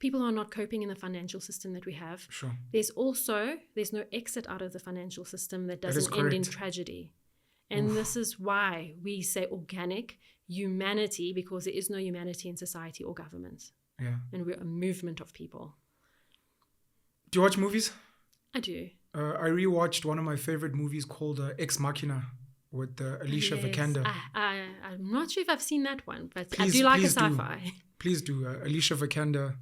people are not coping in the financial system that we have. Sure. There's no exit out of the financial system that doesn't That is end in correct. tragedy. And this is why we say organic humanity, because there is no humanity in society or government. Yeah. And we're a movement of people. Do you watch movies? I do. I rewatched one of my favorite movies called Ex Machina with Alicia Vikander. I'm not sure if I've seen that one, but I Please- do like a please do. sci-fi. Please do. Alicia Vikander,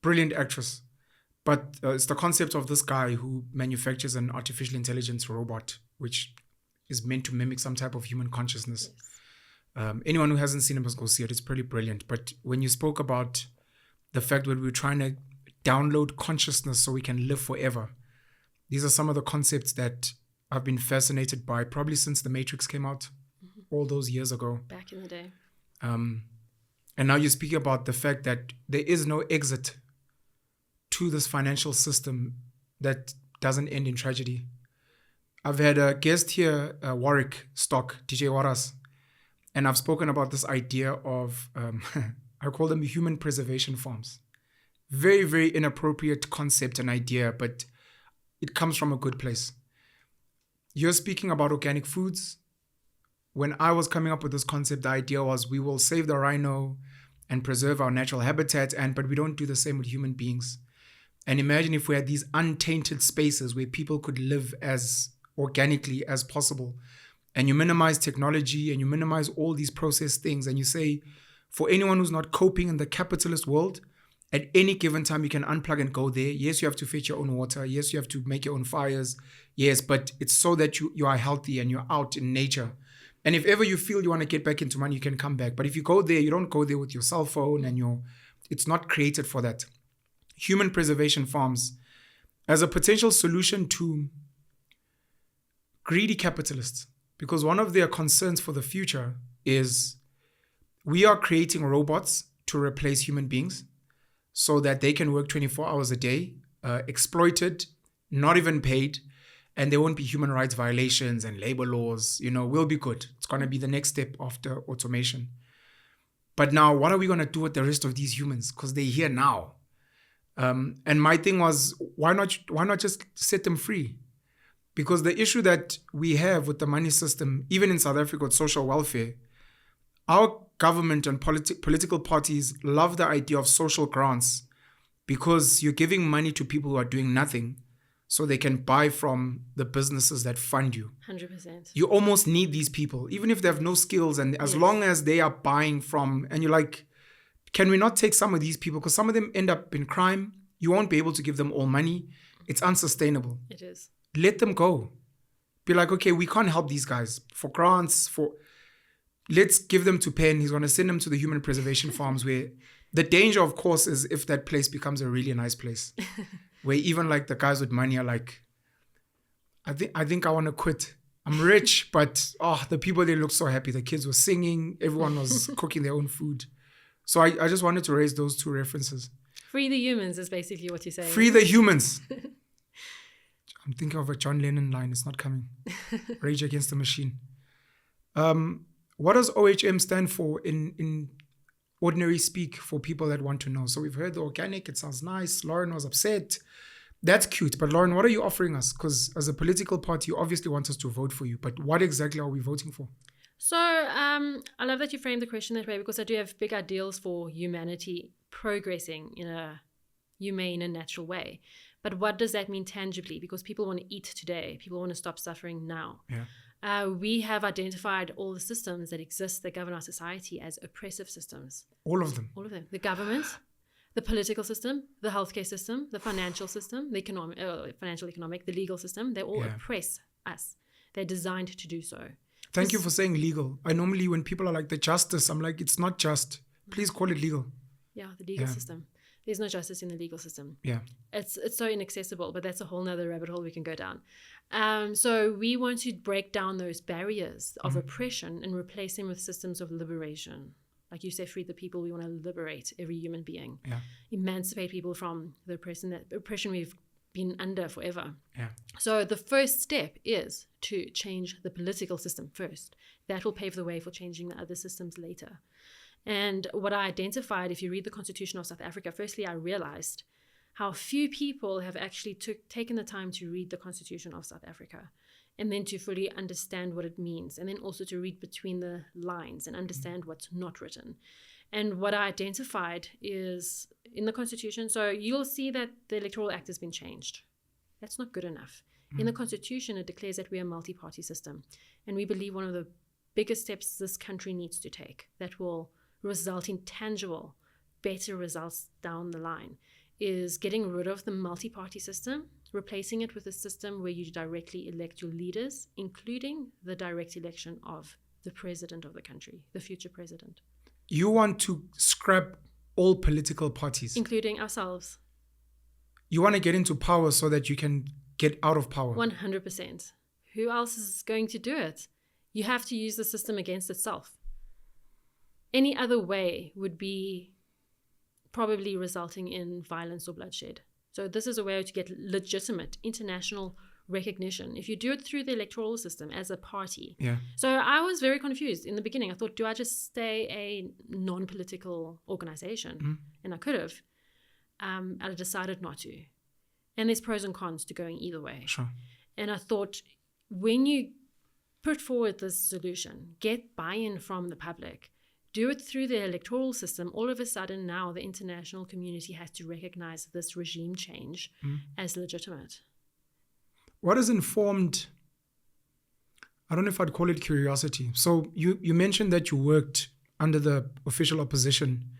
brilliant actress. But it's the concept of this guy who manufactures an artificial intelligence robot, which is meant to mimic some type of human consciousness. Yes. Anyone who hasn't seen it must go see it. It's pretty brilliant. But when you spoke about the fact that we're trying to download consciousness so we can live forever, these are some of the concepts that I've been fascinated by probably since The Matrix came out all those years ago. Back in the day. And now you're speaking about the fact that there is no exit to this financial system that doesn't end in tragedy. I've had a guest here, Warwick Stock, DJ Waras, and I've spoken about this idea of, I call them human preservation farms. Very, very inappropriate concept and idea, but it comes from a good place. You're speaking about organic foods. When I was coming up with this concept, the idea was we will save the rhino and preserve our natural habitat, but we don't do the same with human beings. And imagine if we had these untainted spaces where people could live as organically as possible. And you minimize technology and you minimize all these processed things. And you say, for anyone who's not coping in the capitalist world, at any given time, you can unplug and go there. Yes, you have to fetch your own water. Yes, you have to make your own fires. Yes, but it's so that you are healthy and you're out in nature. And if ever you feel you want to get back into money, you can come back. But if you go there, you don't go there with your cell phone and it's not created for that. Human preservation farms as a potential solution to greedy capitalists, because one of their concerns for the future is we are creating robots to replace human beings so that they can work 24 hours a day, exploited, not even paid, and there won't be human rights violations and labor laws. We'll be good. It's going to be the next step after automation. But now, what are we going to do with the rest of these humans? Because they're here now. And my thing was, why not just set them free? Because the issue that we have with the money system, even in South Africa with social welfare, our government and political parties love the idea of social grants because you're giving money to people who are doing nothing so they can buy from the businesses that fund you. 100%. You almost need these people, even if they have no skills. And as long as they are buying from, and you're like, can we not take some of these people? Because some of them end up in crime. You won't be able to give them all money. It's unsustainable. It is. Let them go. Be like, okay, we can't help these guys for grants, let's give them to Penn. He's going to send them to the human preservation farms where the danger, of course, is if that place becomes a really nice place where even like the guys with money are like, I think I want to quit. I'm rich, but the people, they look so happy. The kids were singing. Everyone was cooking their own food. So I just wanted to raise those two references. Free the humans is basically what you're saying. Free the humans. I'm thinking of a John Lennon line. It's not coming. Rage Against the Machine. What does OHM stand for in ordinary speak for people that want to know? So we've heard the organic. It sounds nice. Lauren was upset. That's cute. But Lauren, what are you offering us? Because as a political party, you obviously want us to vote for you. But what exactly are we voting for? So I love that you framed the question that way, because I do have big ideals for humanity progressing in a humane and natural way. But what does that mean tangibly? Because people want to eat today. People want to stop suffering now. Yeah. We have identified all the systems that exist that govern our society as oppressive systems. All of them. All of them. The government, the political system, the healthcare system, the financial system, the economic, the legal system. They all oppress us. They're designed to do so. Thank you for saying legal. I normally, when people are like the justice, I'm like, it's not just. Please call it legal. Yeah, the legal system. There's no justice in the legal system. Yeah. It's so inaccessible, but that's a whole nother rabbit hole we can go down. So we want to break down those barriers of oppression and replace them with systems of liberation. Like you say, free the people. We want to liberate every human being. Yeah. Emancipate people from the oppression we've been under forever. Yeah. So the first step is to change the political system first. That will pave the way for changing the other systems later. And what I identified, if you read the Constitution of South Africa, firstly, I realized how few people have actually taken the time to read the Constitution of South Africa, and then to fully understand what it means, and then also to read between the lines and understand what's not written. And what I identified is in the Constitution, so you'll see that the Electoral Act has been changed. That's not good enough. In the Constitution, it declares that we're a multi-party system. And we believe one of the biggest steps this country needs to take that will result in tangible, better results down the line is getting rid of the multi-party system, replacing it with a system where you directly elect your leaders, including the direct election of the president of the country, the future president. You want to scrap all political parties, including ourselves. You want to get into power so that you can get out of power. 100%. Who else is going to do it? You have to use the system against itself. Any other way would be probably resulting in violence or bloodshed. So this is a way to get legitimate international recognition. If you do it through the electoral system as a party. Yeah. So I was very confused in the beginning. I thought, do I just stay a non-political organization? And I could have. I decided not to. And there's pros and cons to going either way. Sure. And I thought, when you put forward this solution, get buy-in from the public, do it through the electoral system, all of a sudden now the international community has to recognize this regime change as legitimate. What has informed, I don't know if I'd call it curiosity. So you mentioned that you worked under the official opposition.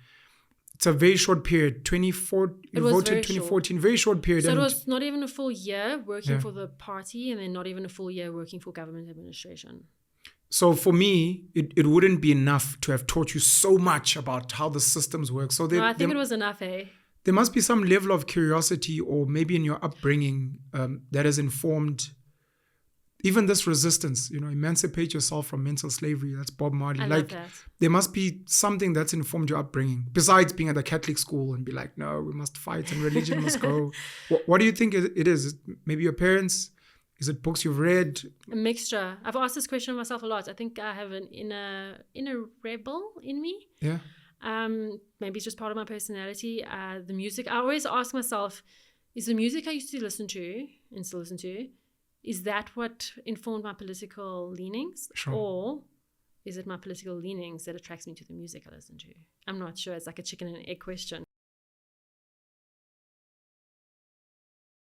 It's a very short period, you voted 2014, very short period. So it was not even a full year working for the party, and then not even a full year working for government administration. So for me, it wouldn't be enough to have taught you so much about how the systems work. So I think it was enough, There must be some level of curiosity, or maybe in your upbringing, that has informed even this resistance, emancipate yourself from mental slavery. That's Bob Marley. I love that. There must be something that's informed your upbringing, besides being at the Catholic school and be like, no, we must fight and religion must go. What do you think it is? Maybe your parents? Is it books you've read? A mixture. I've asked this question of myself a lot. I think I have an inner rebel in me. Yeah. Maybe it's just part of my personality. The music, I always ask myself, is the music I used to listen to and still listen to, is that what informed my political leanings? Sure. Or is it my political leanings that attracts me to the music I listen to? I'm not sure. It's like a chicken and egg question.